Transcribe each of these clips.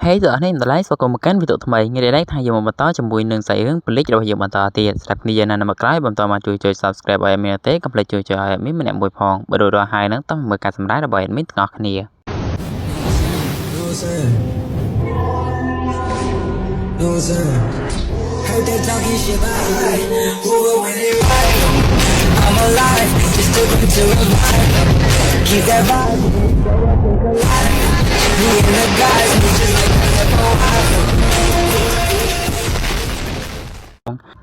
Hey giờ này mình lấy số còn một cánh video thay mày nghe đấy thay dùng một tao cho mùi nương xảy hướng click rồi dùng một tao tiền sắp đi giờ này mà cái bằng tao mà chui subscribe bài mình tế cầm lại chui mấy mình em bồi phong bờ đồ hai nó tao mới cả sắm đá bài mình ngọt nè. I'm alive, just looking to revive. Keep that vibe, me and the guys, we just like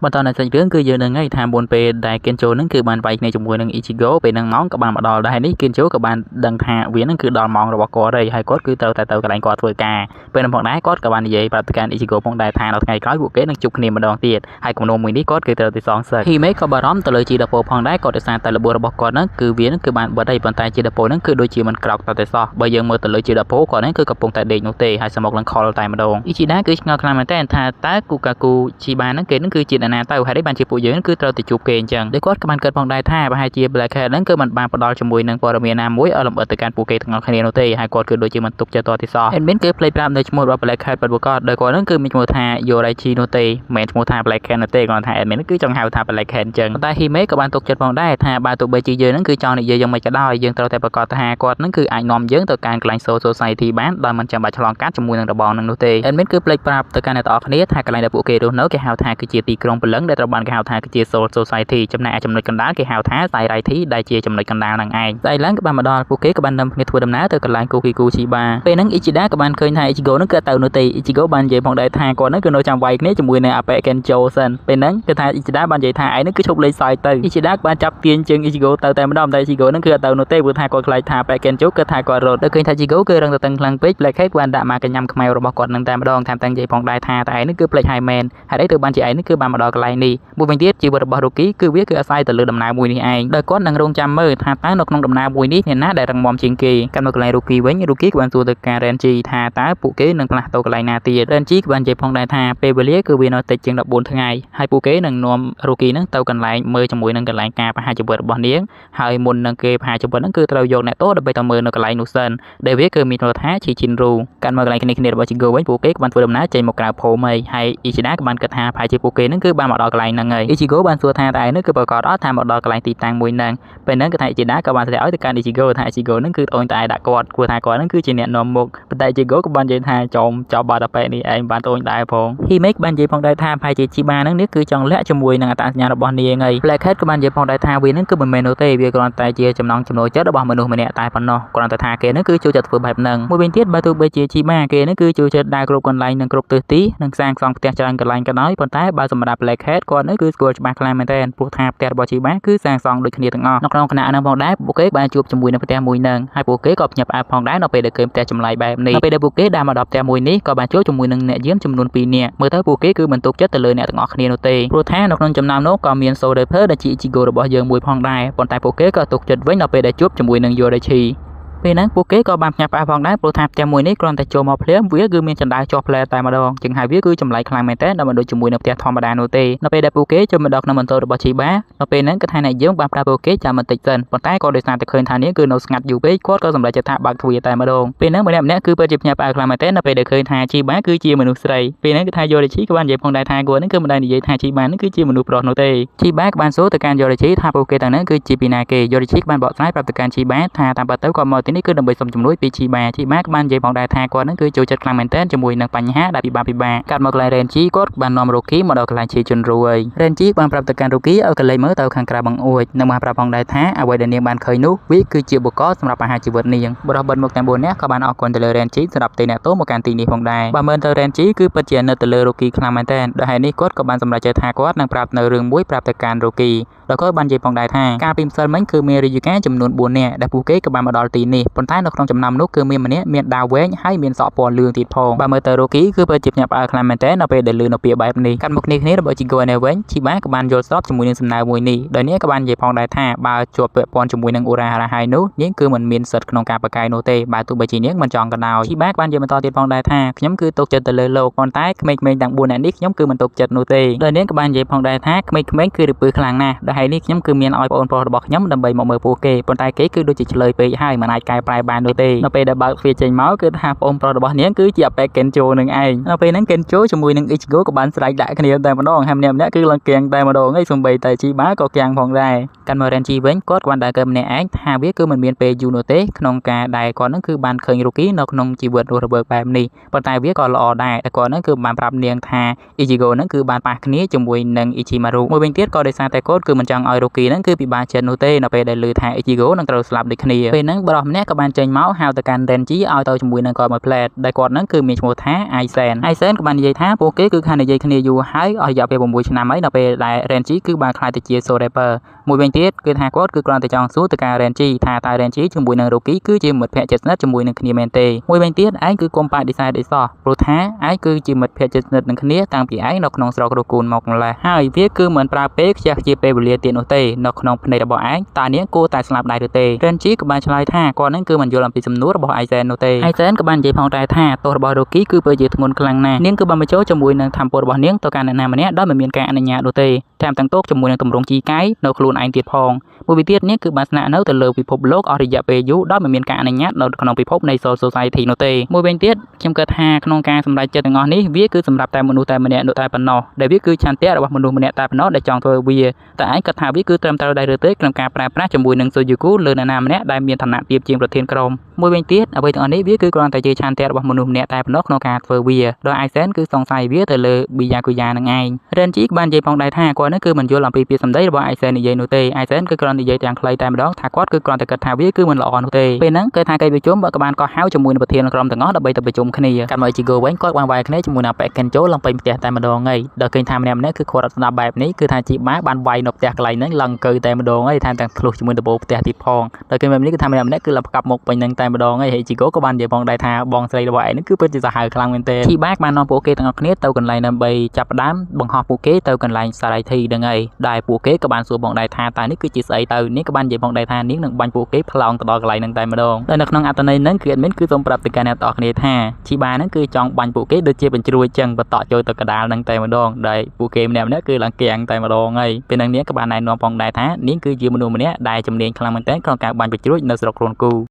บางตอนนั้นจะเรื่องคือเยอะหนึ่งไอ้ทางบนไปได้เกณฑ์โจนั่นคือบานไปในจมูกหนึ่งอิจิโกไปนั่งน้องกับบานมาดอได้นี่เกณฑ์โจกับบานดังทาเวียนนั่นคือดอนมองระบบกอได้ให้กอดคือเตาแต่เตากระไรกอดถวยกาเป็นพวกนั้นกอดกับบานใหญ่ปฏิการอิจิโกพวกได้ทางเราไงก้อยบุกเกนั่งจุกเนี่ยมาดองเตียดให้กลุ่มโนมือนี้กอดคือเตาที่สองเสกที่ไม่ก็บารอมตะเลยจีดาโปพองได้กอดแต่สารแต่ละบัวระบบกอนั่นคือเวียนนั่นคือบานบัดได้บานตายจีดาโปนั่นคือโดยจีมันกรอกแต่ซอใบยังมือตะเลยจีดาโปก่อนนั่นคือกับปงแต่เด็กโนเตให้สมองลังคอเราตายมาดองอิจิดาคือเงาคลามันแต่ทาตากูกากูชีบานนั่นคือนั่นคือจีนานาเตาให้ได้บานจีปูเยอะนั่นคือเราติดจูบเกณฑ์จังได้กอดกับมันเกิดพองได้ท่าไปให้จีบแบล็คแคร์นั่นคือมันบางประดอลจมูกนั่งปอร์เมียนามวยเอาลำเอิดแต่การปูเกย์ทั้งเราคะแนนโนเตให้กอดคือโดยจีมันตกเจอตัวที่ซอเอ็นเบนคือเพลย์ปรามในจมูกว่าแบล็คแคร์ปัดบุกอดโดยกอดนั่นคือมีจมูกท่าโยไรชีโนเตแมนจมูกท่าแบล็คแคร์โนเตก่อนท่าเอ็นเบนนั่นคือจังหาวท่าแบล็คแคร์จังแต่ฮีเมกับมันตกเจอพองได้ท่าบาตัวเบจีเยอะนั่นคือจอในเยอะยังไม่จะได้ยังตัวแต่ประกอบท่ากอดนั่นคือไอ้นอมเยอะต่อการกลายโซไซทีบ้านโดยมันจะมาฉลองการจมูกนั่งระบองนั่งโนเตเอ็นเบนคือเพลย์ปรามต่อการในต่อคณีท่ากลายในปูเกย์โดนเนื้อแกหาวท่าคือจีตีกรงเป็นเลิ้งได้ระบองแกหาวท่าคือจีโซไซทีจำแนกจำนวนกันด้านแกหาวท่าใส่ไรที่ได้เจียจำนวนกันดาวนังไอได้ล้างกับบานมาดอลปูเกกับบานดำในทัวร์ดำน้ำเตอร์กันลายกูชิบาเป็นนังอิจิดะกับบานเคยทายอิจิโกนั่นคือเต่าโนตีอิจิโกบานใหญ่พองได้ทายก่อนนั่นคือโนจำไว้เนี่ยจมูกในอาเปะเกนโจสันเป็นนังคือทายอิจิดะบานใหญ่ทายนั่นคือชกเลยซอยเตอร์อิจิดะบานจับเตียนจึงอิจิโกเตอร์แต่มาดอมแต่อิจิโกนั่นคือเต่าโนตีบุทายก่อนใครทายเปะเกนโจก็ทายก่อนรถแต่เคยทายอิจิโกคือรังตังคลังเป็ดเลยแค่บานดามากันยำขมายระบอกก่อนนั่งแต่มาดองทำตังใหญ่พองได้ทายแต่นั่นคือเพลย์ไฮแมนหายได้ตัวบานใหญ่นั่นคือบานมาดอกันไลนี่บุเป็นเทียบจีบระบอกรุกี้คือเวียคืออาศัยแต่เลือดดำน้ำมวยนี่เองโดยก้อนนังรงจำมือทาตานกนงดำน้ำมวยนี่เนี่ยน่าได้รังมอมจิงกีกันมากันไลรุกี้เว้นรุกี้กับบานตัวตะการเรนจีทาตาปูเก๋นังปลาตัวกันไลนาตีเรนจีกับบานใหญ่พองได้ทาเปเบเลียคือเวียนอติดจึงดับบนทั้งไงให้ปูเก๋นังนอมรุกี้นังตัวกันไลมือจมูกนังกันไลกาไปหาจุดบอลเลี้ยงให้มุนนังเกพหาจุดบอลนั่นคือเราโยกในโต๊ะดับไปต่อมือนังกันไลนูเซนเดวิดคือมีโทรทัศน์ชีชินรูกันมากันไลคณิคเนตบอลจิงโกเว้นปูเก๋กับบานตัวดำน้ำใจมกราโพเมย์ให้อิชิดะกับบานกระทาพายจีปูเก๋นั่นคือบานมาดอกันไลนังไงอิชิโกบานตัวทาตายนั่นคือประกอบทามาดอกันไลตีตังมวยนังเป็นนั่นกระทาอิชิดะกับบานแสดงการอิชิโกทาอิชิโกนั่นคือโอนตายดักกอดกูทากอดนั่นคือจีเนียนนมมุกแต่อิชิโกกับบานเจทาจอมจอบาตะเปนี่เองบานตัวตายพงที่เมกบานเจพองได้ทาพายจีชิบานั่นนี่คือจังเละจมวยนังตาสัญญาณบอลนี่ไงแปลแค่กับบานเจพองได้ทาวีนั่นคือเป็นเมนูเตวีกรอนตายเจียจำนองจำนวนเจ้าดอกบอลมนุษย์มันเนี่ยตายปนนอกรอนตาทาเกนั่นคือจูจัดฝึกแบบหนึ่งมวยเป็นเทียบบาตัวเบจีชิบาเกนั่นคือจูจัดได้กรุบกันไลน์หนึ่งกรุบตื้อตีหนึ่งสร้างสองเตียงจรันกันไลน์กันน้อยปนท้ายบาสมบัติแปลแค่ก่อนนั่นคือสกอร์จมาคลายมันแทนพวกทาเตียบอชิบาคือสร้างสองโดยขณีทั้งออกนอกขณะนั้นพองได้บุกเกบานจูบจมวยในเตียมวยหนึ่งให้บุกเกกอบหยับอาพองได้เราไปเด็กเกมแต่จำไลแบบนี้เราไปเด็กบุกเกดามาดอกแต่มวยนี้ก็บานจูบจมวยหนึ่งเนี่ยเยี่ยมจำนวนปีเนี่ยเมื่อเท่าบุกเกคือบรรทุกจัดแต่เลยเนี่ยทั้งออกขณีโนเตโปรแทนนอกนั้นจำนำโนก็มีโซเดเพอร์ดัชจิโกระบอบเยืองมวยพองได้ปนแต่บุกเกก็ตกจัดไว้เราไปเด็กจูบจมวยหนึ่งโยเดชีពេលហ្នឹងពួកគេក៏បានផ្ញើផ្អាផងដែរព្រោះថាផ្ទះមួយនេះគ្រាន់តែចូលមកភ្លាមវាគឺមានចន្ទាចោះផ្លែតែម្ដងជាងហើយវាគឺចម្លែកខ្លាំងមែនទែនដល់មិនដូចជាមួយនៅផ្ទះធម្មតានោះទេនៅពេលដែលពួកគេចូលមកដល់ក្នុងបន្ទប់របស់ជីបានៅពេលហ្នឹងគាត់ថាអ្នកយើងបានប្រាប់ពួកគេចាំបន្តិចសិនប៉ុន្តែក៏ដោយសារតែឃើញថានាងគឺនៅស្ងាត់យូរពេកគាត់ក៏សម្រេចចិត្តថាបើកទ្វារតែម្ដងពេលហ្នឹងម្នាក់គឺពិតជាផ្ញើផ្អាខ្លាំងមែនទែននៅពេលដែលឃើញថាជីបាគឺជាមនុស្សស្រីពេលហ្នឹងគឺថាយោរិឈីក៏បាននិយាយផងដែរថាគាត់ហ្នឹងគឺមិនដែលនិយាយថាជីបាហ្នឹងគឺជាមនុស្សប្រុសនោះទេជីបាក៏បានសួរទៅកាន់យោរិឈីថាពួកគេទាំងហ្នឹងគឺជាពីណាគេយោរិឈីក៏បានបកស្រាយប្រាប់ទៅកាន់ជីបាថាតាមពិតទៅគាត់មកទីនេះគឺដើម្បីសុំជំនួយពីជីបាក៏បាននិយាយផងដែរថាគាត់នឹងគឺចូលចិត្តខ្លាំងមែនទែនជាមួយនឹងបញ្ហាដែលពិបាកកាត់មកកន្លែងរ៉េនជីគាត់បាននាំរូគីមកដល់កន្លែងជីជន់រួយរ៉េនជីបានប្រាប់ទៅកាន់រូគីឲ្យកន្លែងមើលទៅខាងក្រៅបង្អួចនិងបានប្រាប់ផងដែរថាអ្វីដែលនាងបានឃើញនោះវាគឺជាបុគ្គលសម្រាប់អាហារជីវិតនាងបរិបទមកទាំង4នាក់ក៏បានអរគុណទៅលើរ៉េនជីសម្រាប់ទីអ្នកទោមកកាន់ទីនេះផងដែរបើមើលទៅរ៉េនជីគឺពិតជានៅទៅលើរូគីខ្លាំងមែនទែនដោយហើយនេះគាត់ក៏បានសម្រេចចិត្តថាគាត់នឹងប្រាប់នៅរឿងមួយប្រាប់ទៅកាន់រូគីแล้วก็បាននិយាយផងដែរថាការពីម្សិលមិញគឺមានរាជការចំនួន4នាក់ដែលពួកគេក៏បានមកដល់ទីនេះប៉ុន្តែនៅក្នុងចំណោមនោះគឺមានម្នាក់មានដាវវែងហើយមានសក់ពណ៌លឿងទៀតផងបើមើលទៅរូគីគឺពិតជាភ្ញាក់ផ្អើលខ្លាំងមែនទែននៅពេលដែលឮនៅពាក្យបែបនេះកាត់មកគ្នារបស់ជីហ្គូនេះវិញជីបាក៏បានយល់ស្របជាមួយនឹងសំណើមួយនេះដោយនេះក៏បាននិយាយផងដែរថាបើជាប់ពាក់ព័ន្ធជាមួយនឹងអូរ៉ារ៉ាហើយនោះនាងគឺមិនមានសិទ្ធិក្នុងការប្រកែកនោះទេបើទោះបីជានាងមិនចង់ក៏ដោយជីបាក៏បាននិយាយបន្តទៀតផងដែរថាខ្ញុំគឺទុកចិត្តទៅលើលោកប៉ុន្តែក្មេងៗទាំង4នាក់នេះខ្ញុំគឺមិនទុកចិត្តនោះទេដោយនាងក៏បាននិយាយផងដែរថាក្មេងៗគឺរពើខ្លាំងណាស់ដោយ ហើយនេះខ្ញុំគឺមានឲ្យបងប្អូនរបស់ខ្ញុំដើម្បីមកមើលពួកគេប៉ុន្តែគេគឺដូចជាឆ្លើយពេកហើយមិនអាចកែប្រែបាននោះទេនៅពេលដែលបើកទ្វារចេញមកគឺថាបងប្រុសរបស់នាងគឺជាអាប៉ែក Kencho នឹងឯងនៅពេលហ្នឹង Kencho ជាមួយនឹង Ichigo ក៏បានស្រែកដាក់គ្នាតែម្ដងហើយម្នាក់គឺឡើងគៀងតែម្ដងហើយសំបីតែជីបាក៏គៀងផងដែរកាន់មក Renji វិញគាត់បានដើរកើម្នាក់ឯងថាវាគឺមិនមានពេលយូរនោះទេក្នុងការដែលគាត់នឹងគឺបានឃើញ Ruki នៅក្នុងជីវិតរស់រវើកបែបនេះប៉ុន្តែវាក៏ល្អដែរតែគាត់នឹងគឺបានប្រាប់នាងថា Ichigo នឹងគឺបានប៉ះគ្នាជាមួយនឹង Ichimaru មួយវិញទៀតក៏ដោយសារតែគាត់គឺមិនចង់ឲ្យ Ruki នឹងគឺពិបាកចិត្តនោះទេនៅពេលដែលឮថា Ichigo នឹងត្រូវស្លាប់ដូចគ្នាពេលហ្នឹងបរិសម្នាក់ក៏បានចេញមកហៅទៅកាន់ Renji ឲ្យទៅជាមួយនឹងគាត់មួយផ្លែតដែលគាត់នឹងគឺមានឈ្មោះថា Aizen ក៏បាននិយាយថាពួកគេគឺខាននិយាយគ្នាយូរហើយអស់រយៈពេល6ឆ្នាំហើយដល់ពេលដែល Renji គឺបានក្លាយទៅជា Soul Reaper មួយវិញទៀតគឺថាគាត់គឺគ្រាន់តែចង់សួរទៅកាន់ Renji ថាតើ Renji ជាមួយនឹង Ruki គឺជាមិត្តភក្តិជិតស្និទ្ធជាមួយនឹងគ្នាមែនទេមួយវិញទៀតឯងគឺកុំបដិសេធអីសោះព្រោះថាឯងគឺជាមិត្តភក្តិជិតស្និទ្ធនឹងគ្នាតាំងពីឯងនៅក្នុងស្រុករកូនមកម្លេះហើយវាគឺមិនប្រើពេលខ្ជះខ្ជាយពេលវេលាទៀតនោះទេនៅក្នុងភ្នែករបស់ឯងតើនាងគួរតែស្លាប់ដែរឬទេ Renji ក៏បានឆ្លើយថាគាត់នឹងគឺមិនយល់អំពីសំណួររបស់ Aizen នោះទេ Aizen ក៏បាននិយាយផងដែរថាទោសរបស់ Ruki គឺពិតជាធ្ងន់ខ្លាំងណាស់នាងគឺបានបញ្ចូលជាមួយនឹងធម៌ពលរបស់នាងទៅកាន់អ្នកណាម្នាក់ដោយមិនមានការអនុញ្ញាតនោះទេថែមទាំងទោសជាមួយនឹងទម្រង់ជីកាយនៅខ្លួនឯងទៀតផងមួយវិញទៀតនាងគឺបានស្នាក់នៅទៅលើពិភពលោកអស់រយៈពេលយូរដោយមិនមានការអនុញ្ញាតនៅក្នុងពិភពនៃ Soul Society នោះទេមួយវិញទៀតខ្ញុំគិតថាក្នុងការសម្រេចចិត្តទាំងអស់នេះវាគឺសម្រាប់តែមនុស្សតែម្នាក់នោះតែប៉ុណ្ណោះដែលវាគឺឆន្ទៈរបស់មនុស្សម្នាក់តែប៉ុណ្ណោះដែលចង់ធ្វើវាតែឯងគិតថាវាគឺត្រឹមត្រូវដែរឬទេក្នុងការប្រើប្រាស់ជាមួយនឹង Sujuku លើអ្នកណាម្នាក់ដែលមានឋានៈទាបជាងប្រធានក្រុមមួយវិញទៀតអ្វីទាំងអស់នេះវាគឺគ្រាន់តែជាឆន្ទៈរបស់មនុស្សម្នាក់តែប៉ុណ្ណោះក្នុងការធ្វើវាដោយ Aizen គឺសង្ស័យវាទៅលើ Byakuya នឹងឯង Renji បាននិយាយផងដែរថាគាត់នឹងគឺមិនយល់អំពីពាក្យសម្ដីរបស់ Aizen និយាយនោះទេ Aizen គឺគ្រាន់និយាយទាំងខ្លីតែម្ដងថាគាត់គឺគ្រាន់តែគិតថាវាគឺមិនល្អនោះទេពេលហ្នឹងគឺថាកិច្ចប្រជុំក៏បានកោះហៅជាមួយនឹងប្រធានក្រុមទាំងអស់ដើម្បីទៅប្រជុំគ្នាកាត់មក Ichigo វិញគាត់បានវាយគ្នាជាមួយនឹងប៉ែក Kencho ឡើងពេញផ្ទះតែម្ដងហើយដល់ឃើញថាម្នាក់គឺគាត់អត់ស្ដាប់បែបនេះគឺថាជីបាបានវាយនៅផ្ទះកន្លែងហ្នឹងឡើងកើតែម្ដងហើយថាទាំងធ្លុះជាមួយដំបូលផ្ទះទៀតផងដល់ឃើញបែបនេះគឺថាម្នាក់គឺឡើងផ្កាប់មុខពេញហ្នឹងតែម្ដងហើយ Ichigo ក៏បាននិយាយផងដែរថាបងស្រីរបស់ឯងហ្នឹងគឺពិតជាសាហាវខ្លាំងមែនទែនជីបាបាននាំពួកគេទាំងអស់គ្នាទៅកន្លែងដើម្បីចាប់ផ្ដើមបង្ហោះពួកគេទៅកន្លែង Society ហ្នឹងហើយដែលពួកគេក៏បានសួរផងដែរថាតើនេះគឺជាស្អីទៅនាងក៏បាននិយាយផងដែរថានាងនឹងបាញ់ពួកគេផ្លោងទៅដល់កន្លែងហ្នឹងតែម្ដងដែលនៅក្នុងអត្ថន័យហ្នឹងគឺ admin គឺសូមប្រាប់ទៅកាន់អ្នកទាំងអស់គ្នាថាជីបាហ្នឹងគឺចង់បាញ់ពួកគេដូចជាបញ្ជ្រួយចឹងបន្តចូលទៅកណ្ដាលហ្នឹងតែម្ដងដែលពួកគេម្នាក់គឺឡើងគៀងតែម្ដងហើយពេលហ្នឹងនាងក៏បានណែនាំផងដែរថានាងគឺជាមនុស្សម្នាក់ដែលជំនាញខ្លាំងមែនទែនក្នុងការបាញ់បញ្ជ្រួយនៅស្រុកខ្លួនគូ